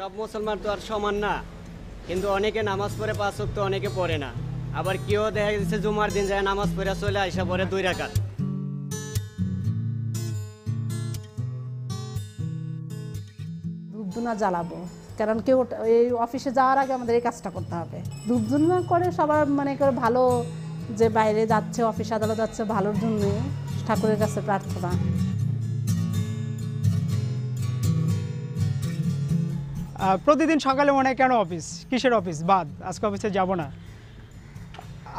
সব মুসলমান তো আর সমান না, কিন্তু অনেকে নামাজ পড়ে 5 ওয়াক্ত, অনেকে পড়ে না। আবার কেউ দেখা যাচ্ছে জুমার দিন যায় নামাজ পড়ে চলে আইসা পড়ে 2 রাকাত। ধূপধুনা জ্বালাবো, কারণ কেউ এই অফিসে যাওয়ার আগে আমাদের এই কাজটা করতে হবে। ধূপধুনা করে সবার মানে করে ভালো, যে বাইরে যাচ্ছে অফিস আদালত যাচ্ছে ভালোর জন্য ঠাকুরের কাছে প্রার্থনা। প্রতিদিন সকালে মনে হয় কেন অফিস, কিসের অফিস, বাদ আজকে অফিসে যাব না।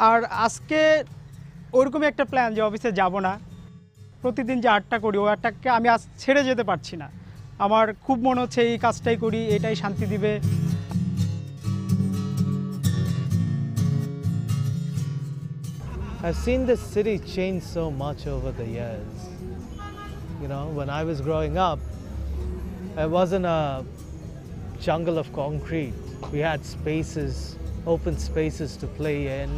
আর আজকে ওরকমই একটা প্ল্যান যে অফিসে যাব না। প্রতিদিন যে আটটা করি ওই আটটাকে আমি আজ ছেড়ে যেতে পারছি না। আমার খুব মনে হচ্ছে এই কাজটাই করি, এটাই শান্তি দিবে। I've seen this city change so much over the years. You know, when I was growing up, it wasn't a jungle of concrete. We had spaces, open spaces to play in,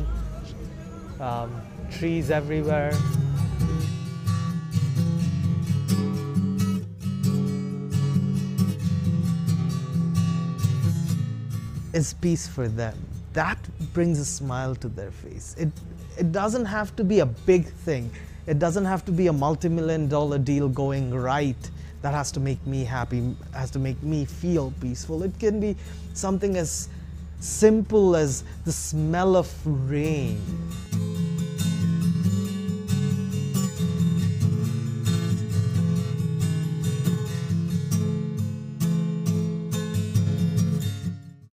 trees everywhere. It's peace for them. That brings a smile to their face. It doesn't have to be a big thing. It doesn't have to be a multi-million-dollar deal going right that has to make me happy, has to make me feel peaceful. It can be something as simple as the smell of rain